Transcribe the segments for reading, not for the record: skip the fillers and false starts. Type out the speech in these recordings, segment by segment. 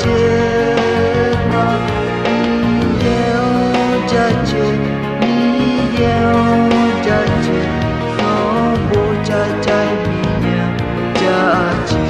ချေမမြေကြချေမြေကြချေသောဘောကြကြမြေကြချေ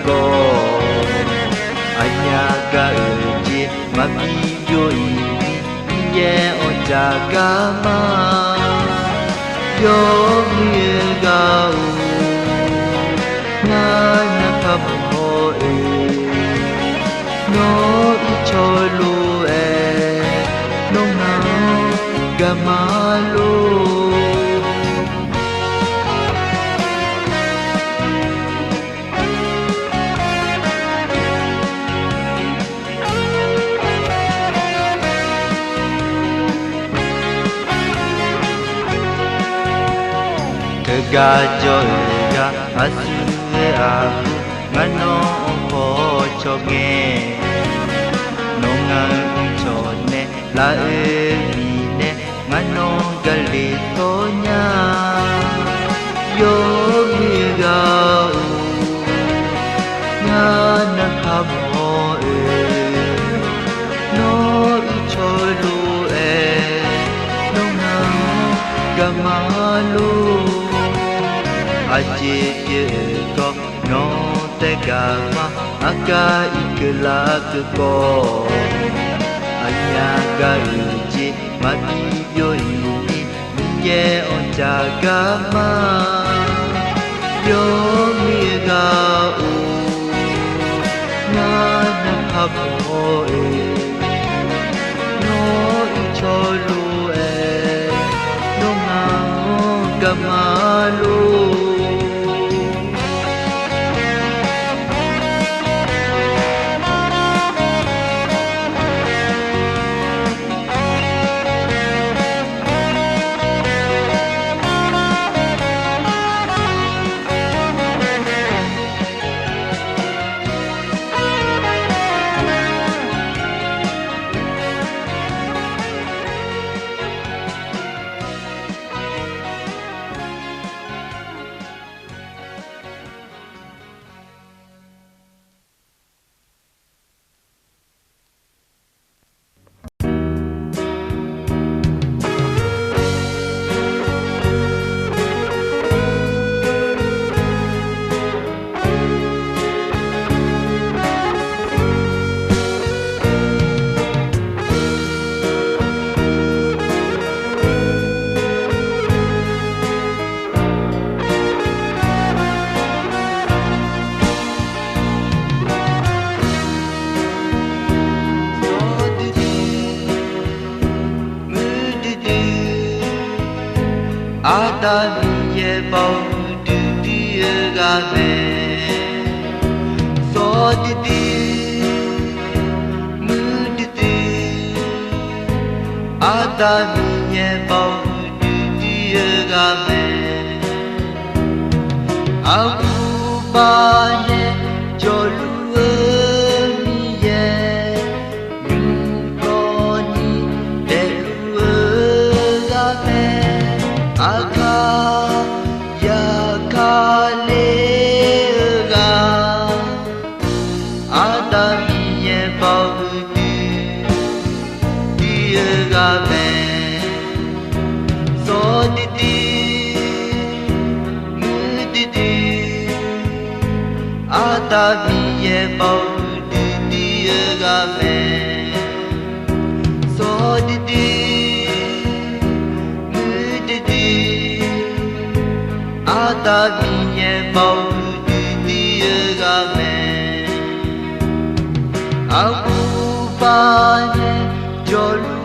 Ko Anyaga uji mapio ini Ye ojagama Yo mirgau Ngana kamu No icholu No na gamalu Gajoya asue aku ngano ko choge nonga chone la ine ngano gali tonya yo miga ngana kamo no icholu nonga gamalu Aje ko no te gama aka ikla ko anya ga uji mati yo ini ye onja gama yo mi ga u na na habo no icholu no ma gamalu Adamiye baudu diagame sodidi mudidi Adamiye baudu diagame Abu bane jolue တာမြည်ရဲ့ပေါတူတီရကမယ်စောတတီလူတတီအာတာမြည်ရဲ့ပေါတူတီရကမယ်အခုပါနဲ့ကြော်လူ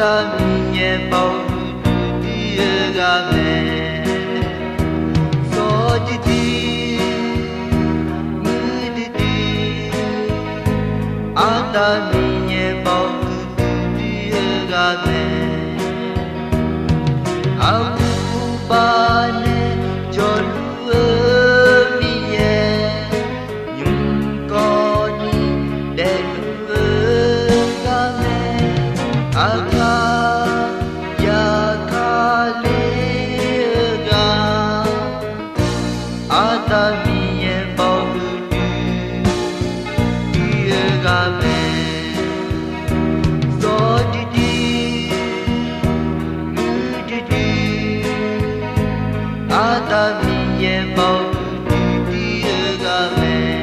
တာမြည်ရဲ့ပေါတူတီရကမယ်စောတတီလူတတီအာတာမြည်ရဲ့ပေါတူတီရကမယ်အခုပါနဲ့ကြော်လူမြည်ရဲ့ညုံကောနီတဲ့လူကမယ်အခါအာတာမြည်ရဲ့ပေါတူတီရကမယ်စောတတီလူတတီအာတာမြည်ရဲ့ပေါတူတီရကမယ်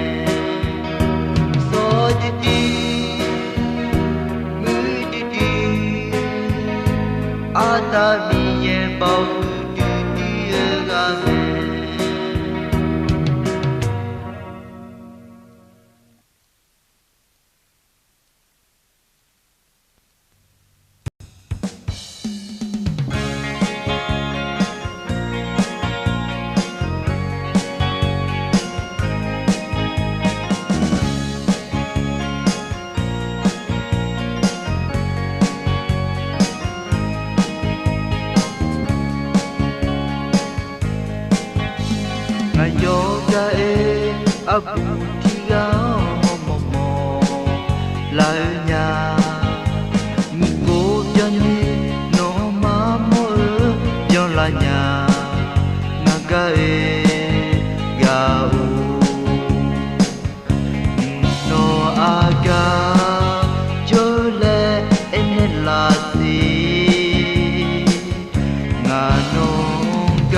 စောတတီလူတတီအာတာမြည်ရဲ့ပေါတူတီရကမယ်ယောဂအေအပူတီကမောမောလာညာမိကိုပြန်နေနော်မမောပြောလာညာငါကအေယာဦးနော်အာကကျိုးလေအင်းလာစီငါနော်က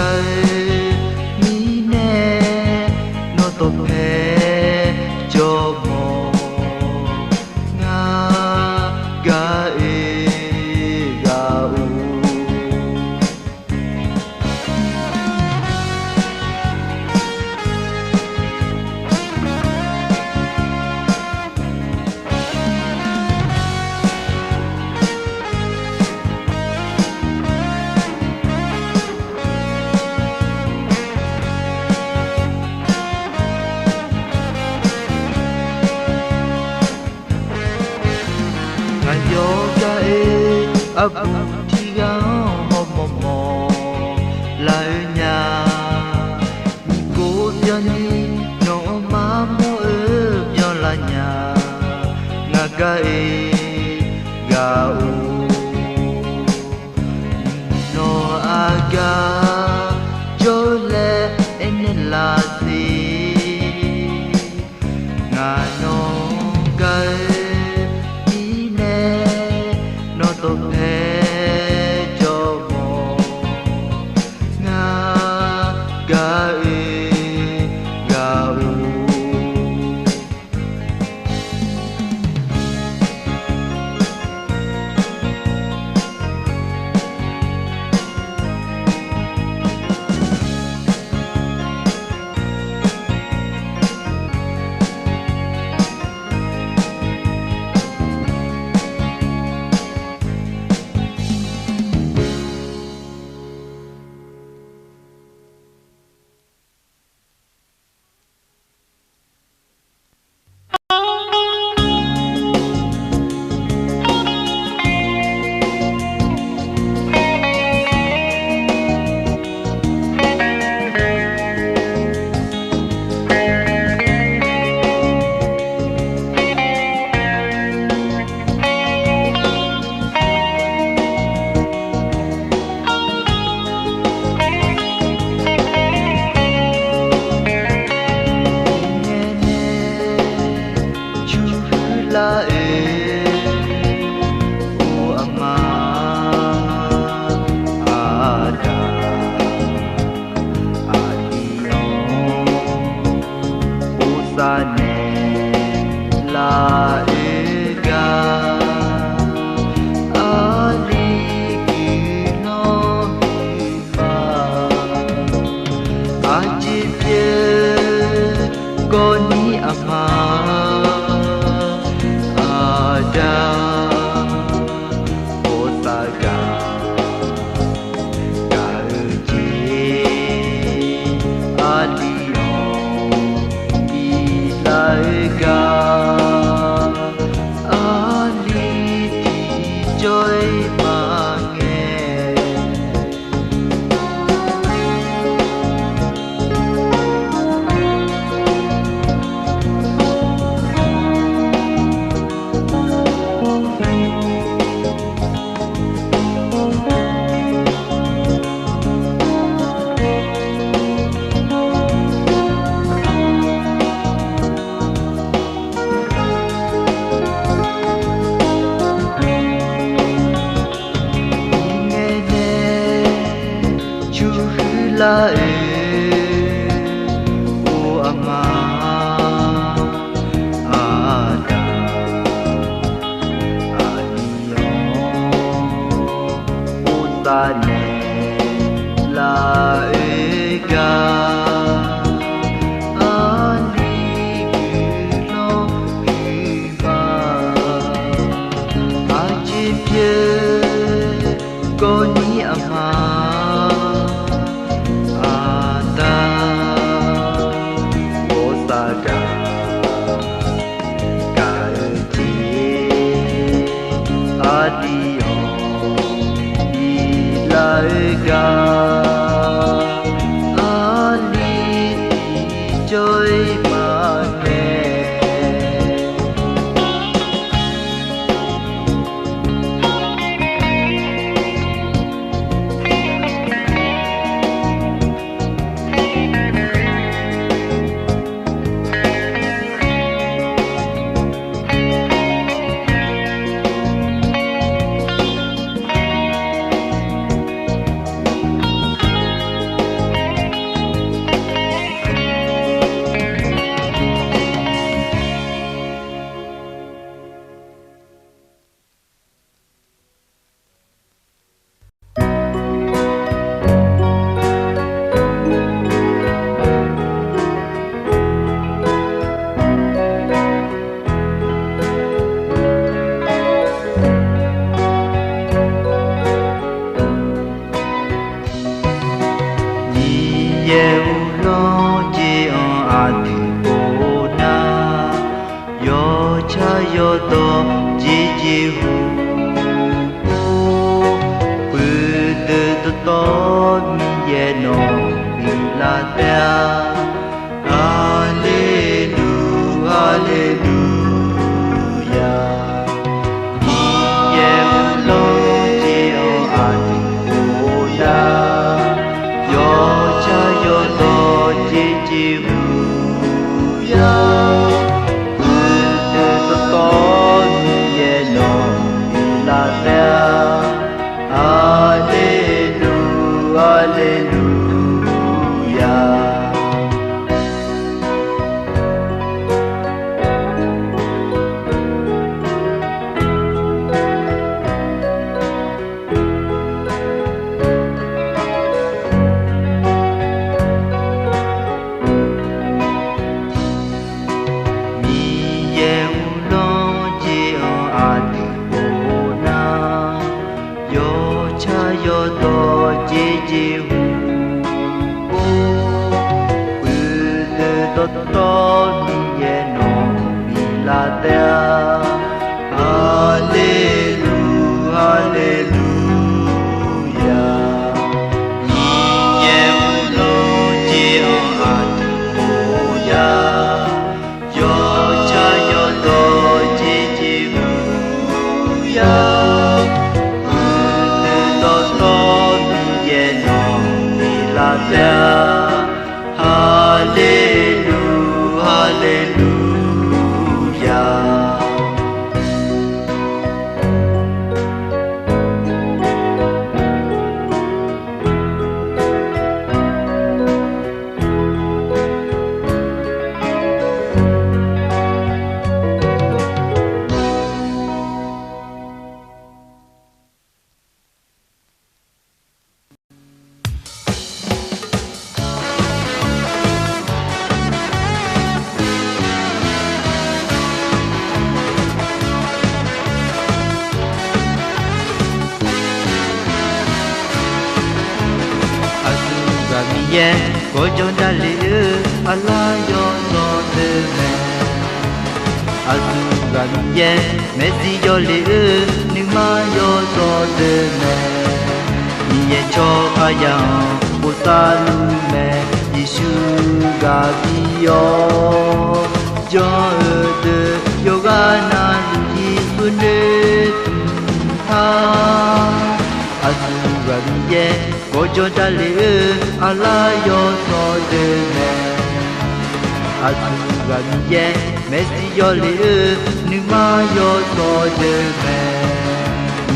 အပူတီကမောမောမောလာညာမိကိုပြန်နေနော်မမောပြောလာညာငါကအေယာဦးနော်အာကကျိုးလေအင်းလာစီငါနော်က la o ama ada aliyo utane la ga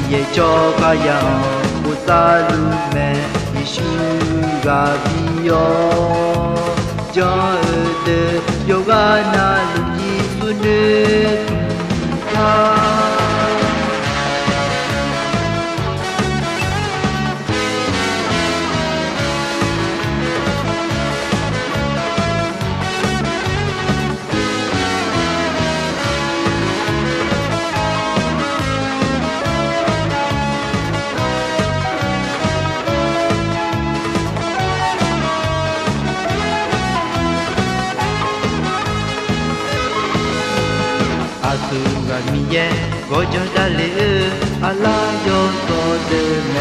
也叫个样不萨鲁门你输个比哟叫的有个那路一路的他阿苏个米耶，我就在里阿拉有多的美。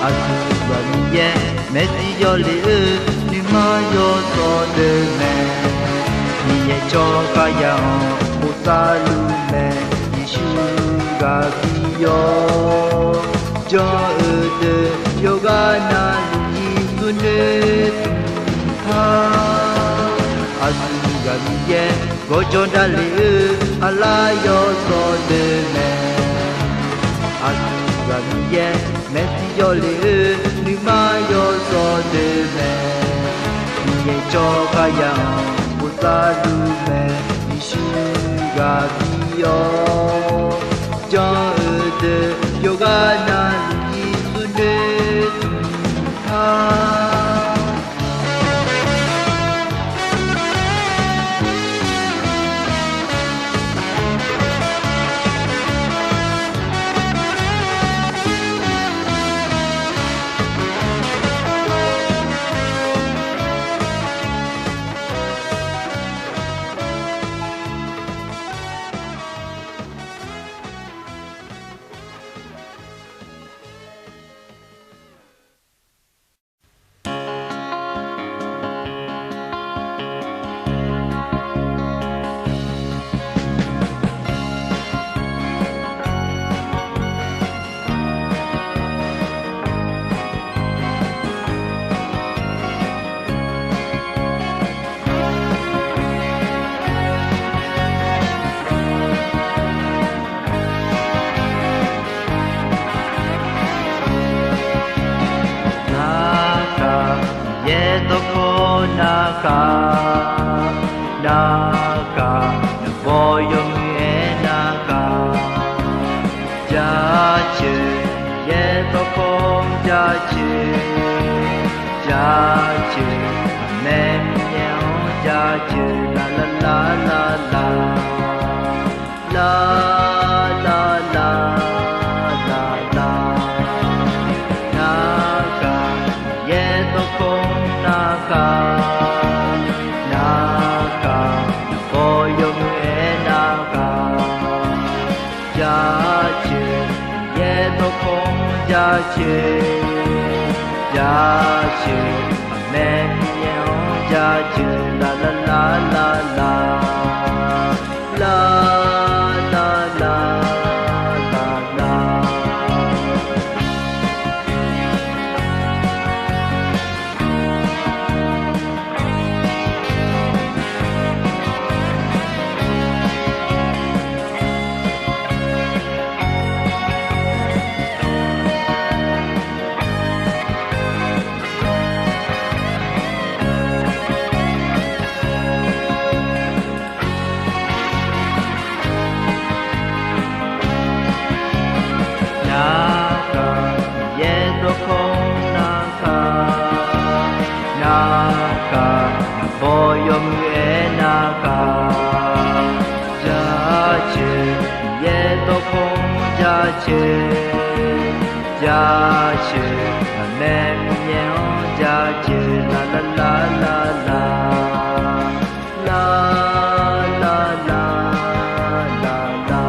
阿苏个米耶，美西有里你妈有多的美。你也叫个样，不萨鲁美，你输个比哟，叫的有个那路一路的他。阿苏个米耶。我就在里阿拉有所的美，阿苏个米耶，美西有里你妈有所的美，你也叫个样不萨鲁美，你输个比哟，叫的有个那路一路的他。Naka boyong naka jache ye to kong jache nem nyao jache la la la la la la la la la la naka ye to kong naka jache nem nyao jache la la la la la la la la la la boyong naka jache ye to kong jache nem nyao jache la la la la la la la la la la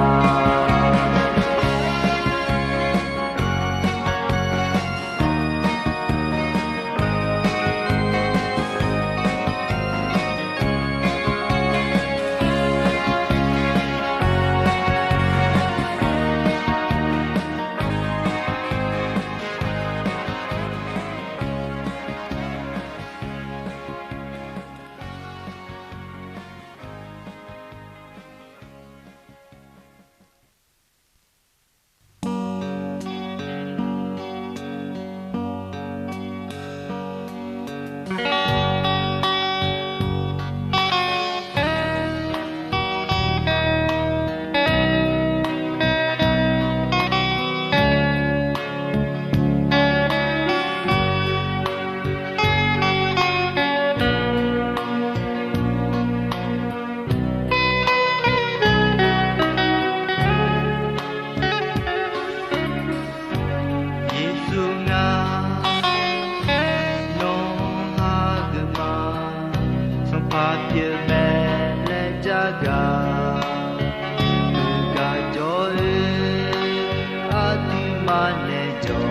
နဲ့ကြော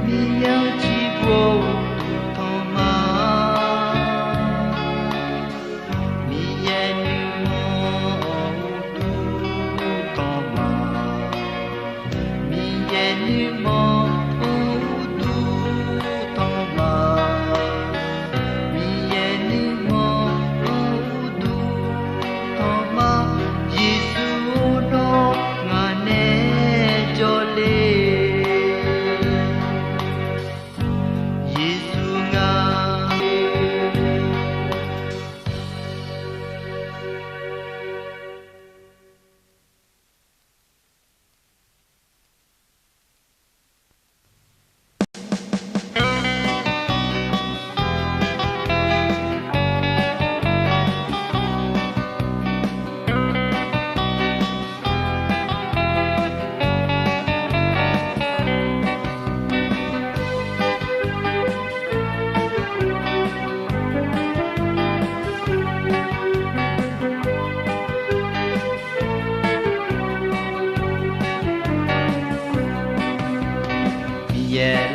မြည်ရောက်ကြည့်ဖို့ထောင်းမှာမြည်ရဲ့နေမောတူထောင်းမှာမြည်ရဲ့နေမောတူထောင်းမှာမြည်ရဲ့နေမောတူထောင်းမှာယေစုတော်ငါနဲ့ကြော်လေး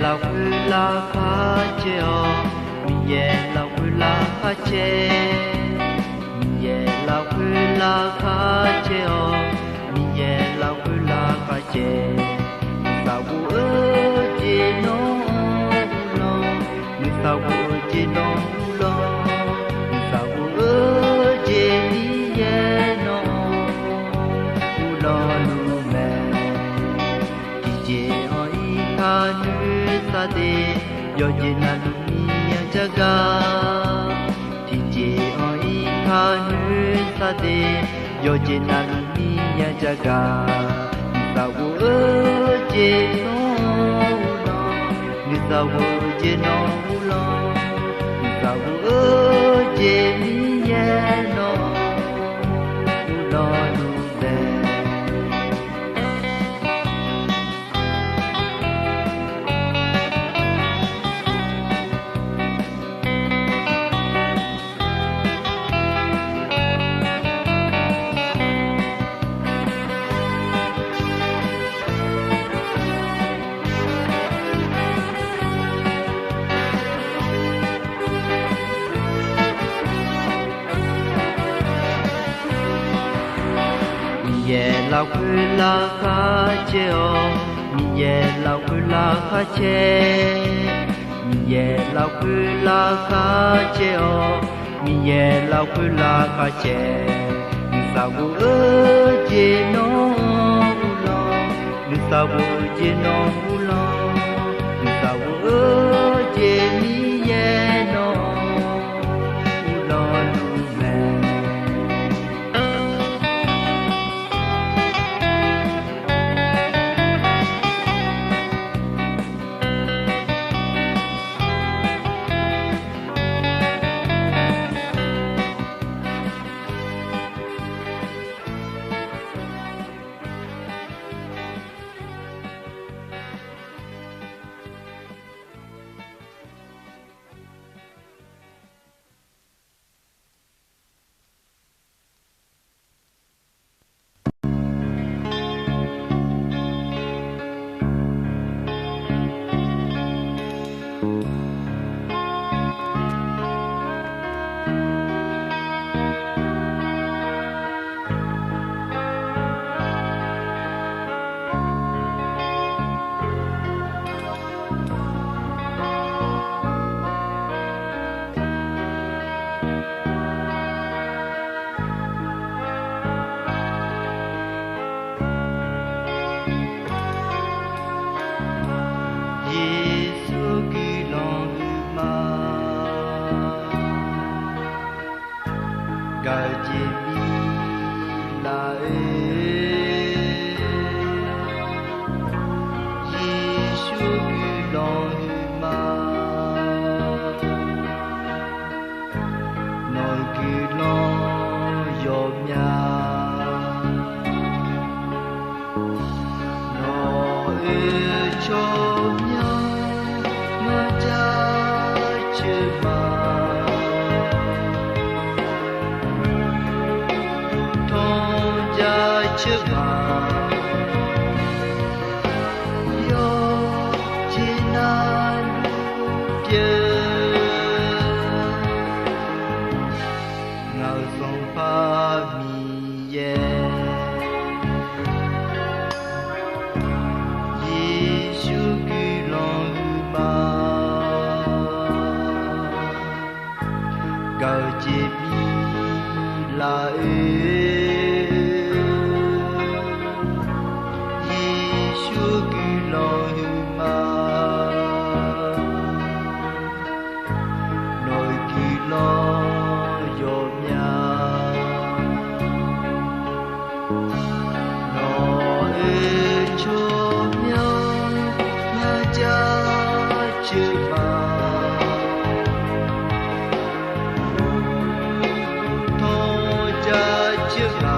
老回来发觉哦，米耶老回来发觉，米耶老回来发觉哦，米耶老回来发觉，萨乌尔吉诺乌隆，米萨乌尔吉诺乌隆，米萨乌尔吉米耶诺乌隆鲁梅，迪杰哦伊卡女。yo jina dunia jaga tije oi khanu sate yo jina dunia jaga sawu je no lo ni sawu je no lo ni sawu je ni ye no lo lu de老回来发觉哦，米耶老回来发觉，米耶老回来发觉哦，米耶老回来发觉，你啥不二姐侬乌龙，你啥不姐侬乌龙，你啥不二姐米耶侬乌龙鲁梅。Chip ရှုကီလောဟူမာနိုကီလောယောမြာနောအေချိုမြောငါကြချစ်ပါထောကြချစ်ပါ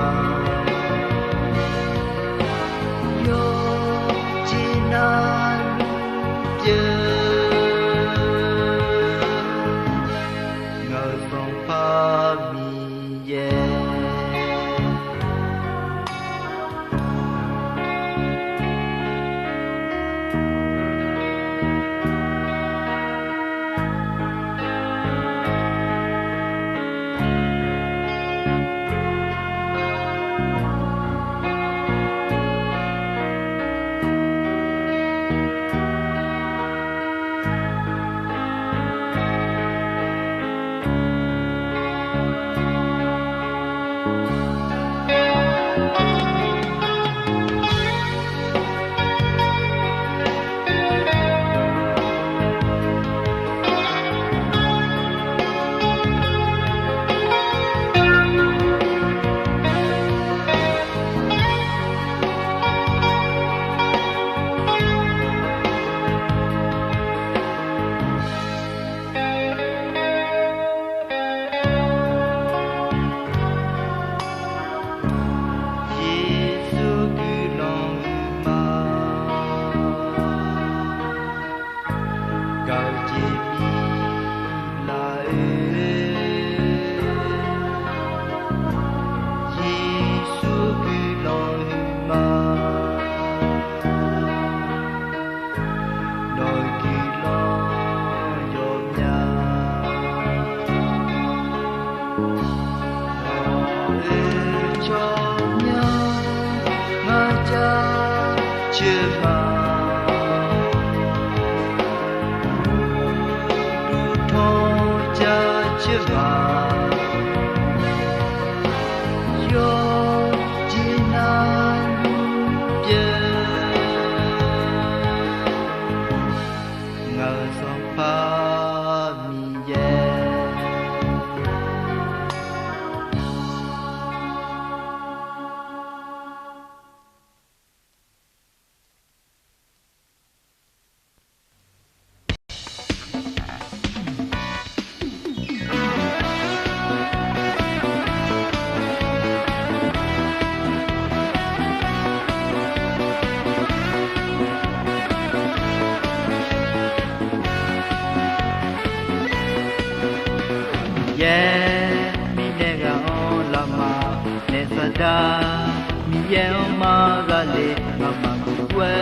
mi yeo ma gale mama kwe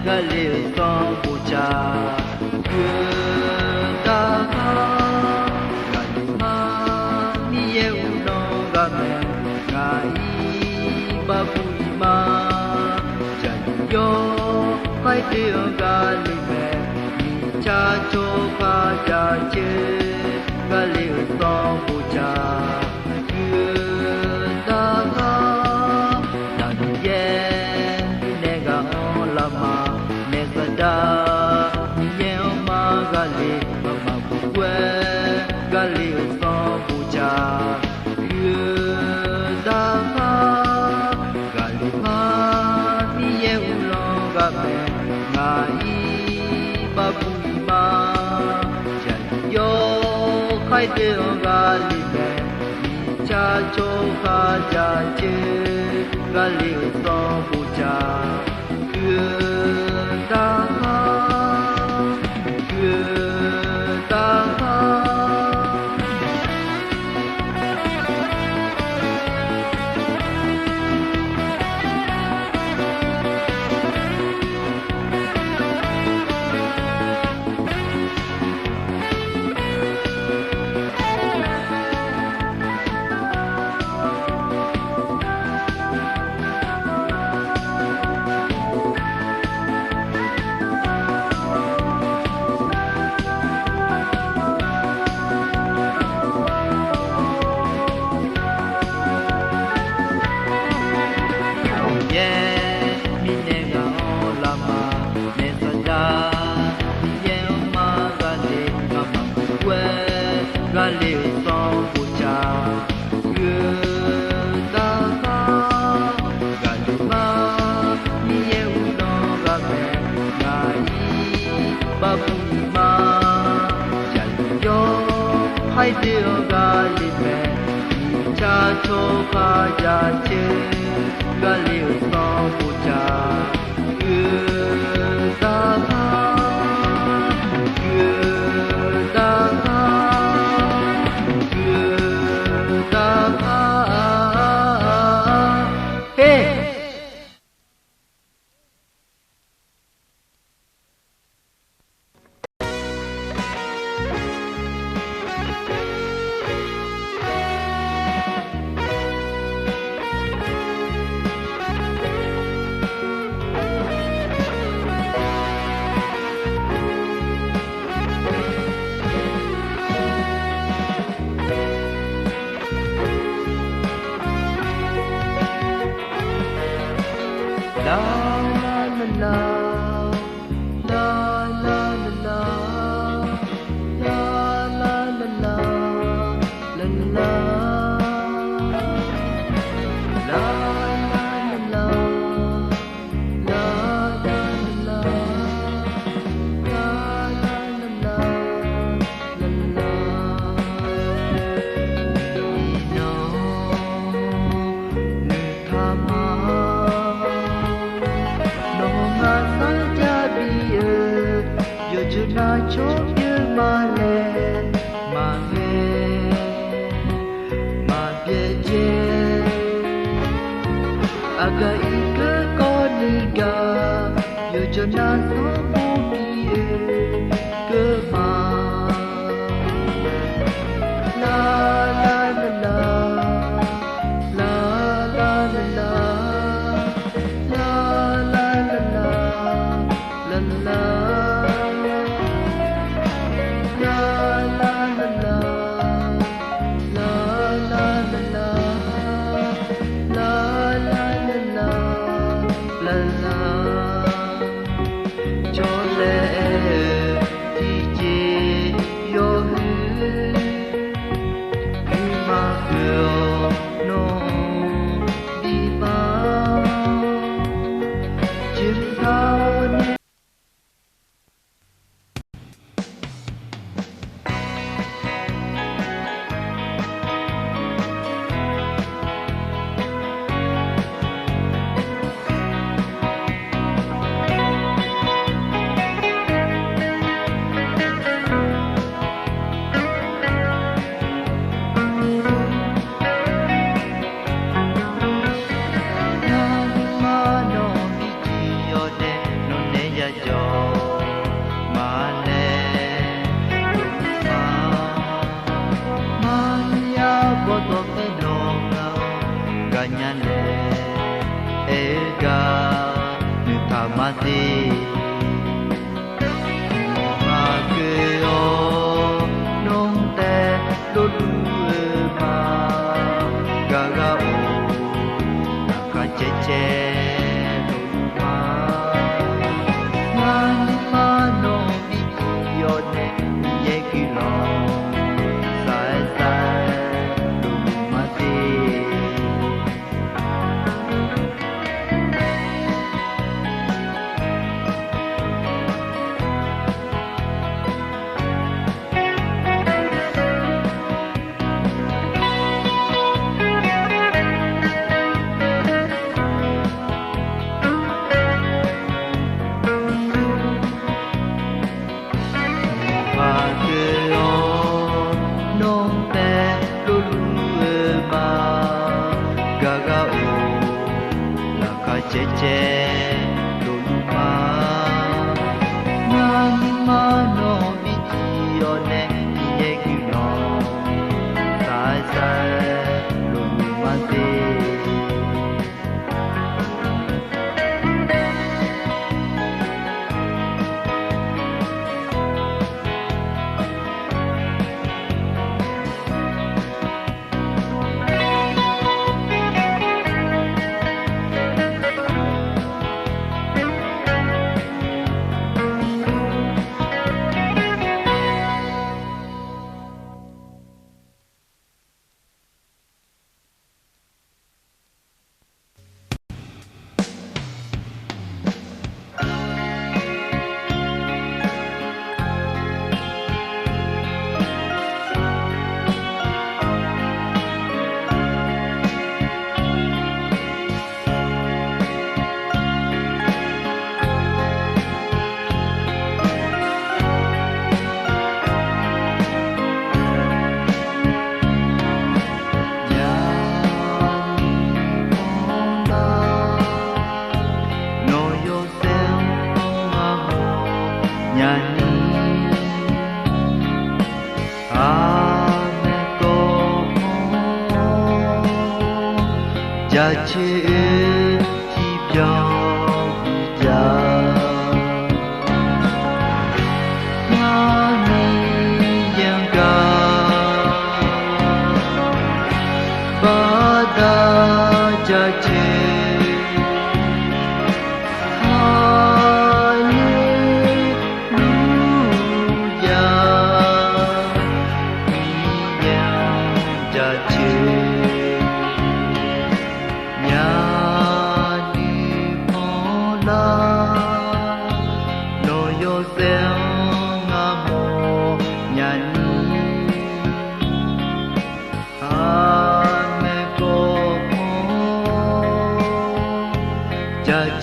gale song bucha ta ha gale ma mi yeo no game ngai babu ma jan yo kai te gale me cha cho pha cha che gale song bucha khai tiêu ga li me cha cho kha cha che ga li so bu cha ta ha ta ha puma Jalyo hai deo ga lime Cha cho ka ja che Ga liu so bu cha Yu da ha Yu da ha Yu da ha Hey La la la la la la la la la la la la la la la Na cho piu ma le ma he ma pye je aga ika ko ni ga yo cho na so bu pi e ke ma la la la la la la la la la la la la la ချစ်ကြည်ပြောင်းကြငါမီယံကဘာသာကြချစ်ဟာလေလုယာမီယံကြချစ်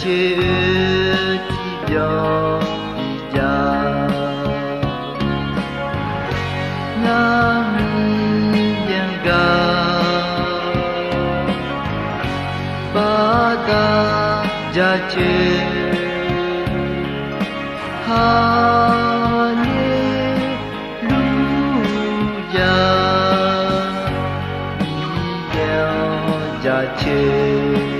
ချစ်ကြည်ပြောင်းကြငါမီယံကဘာသာကြချစ်ဟာလေလုယာမီယံကြချစ်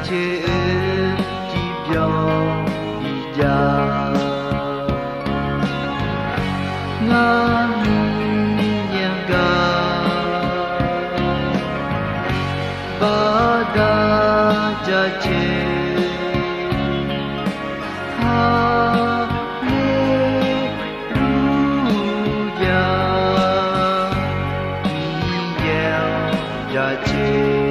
ချစ်ကြည်ပြောင်းကြငါမီယံကဘာသာကြချစ်ဟာလေလုယာမီယံကြချစ်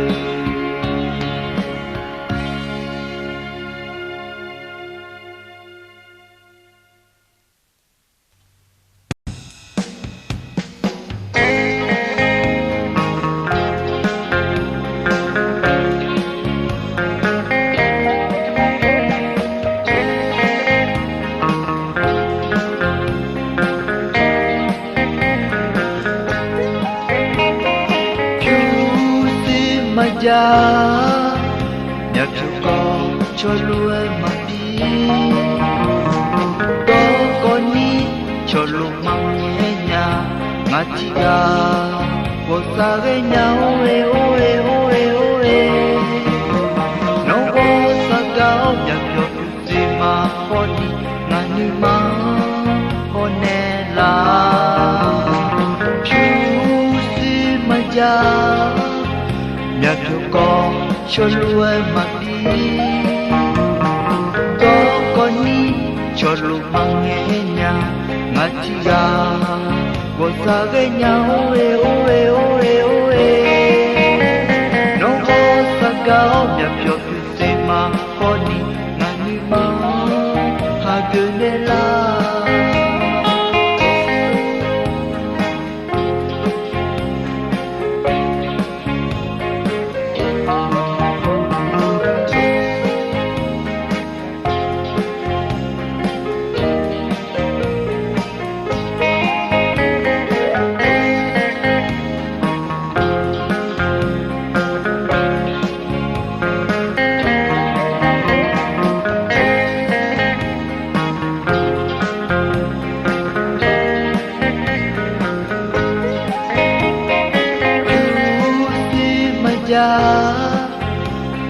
မြတ်ဖြူကောချောလွယ်မပြီတော့ကိုနီချောလူမောင်ရဲ့ညာငါချီကကိုစားရဲ့ညာအိုးအိုးအိုးအိုးနောဘောစကောင်းမြတ်ဖြူစီမာခေါ်ဒီငါညီမခေါ်နေလားဖြူစီမကြမြတ်ဖြူကောချောလွယ်မပြီတော့ကိုနီချောလူမောင်ရဲ့ညာငါချီကကိုစားရဲ့ညာအိုးအိုးအိုးအိုးနောဘောစကောင်းမြတ်ဖြူစီမာခေါ်ဒီငါညီမဟာကနေလား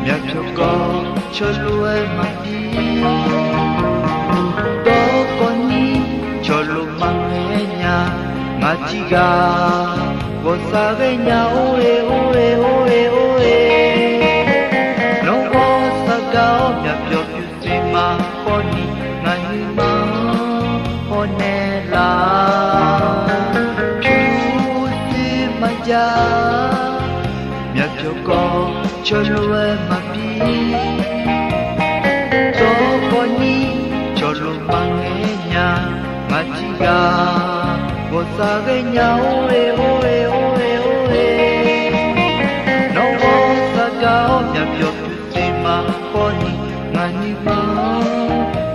မြတ်ဖြူကောချောလွယ်မပြီတော့ကိုနီချောလူမငယ်ညာင ငါကြီးကဘောစာပဲညာအိုးအေအိုးအေအိုးအေအိုးအေလုံးဘောစကောင်းမြတ်ပြောပြစီမှာပေါ်နီငါညီမဟောနေလားဖြူစီမကြမြတ်ပြောကောချောလွယ်မပြီတော့ပေါ်နီချောလွယ်မငယ်ညာငါကြီးကဘောစာပဲညာအိုးအေအိုးအေအိုးအေအိုးအေလုံးဘောစကောင်းမြတ်ပြောပြစီမှာပေါ်နီငါညီမ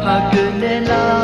ဟာကနေလား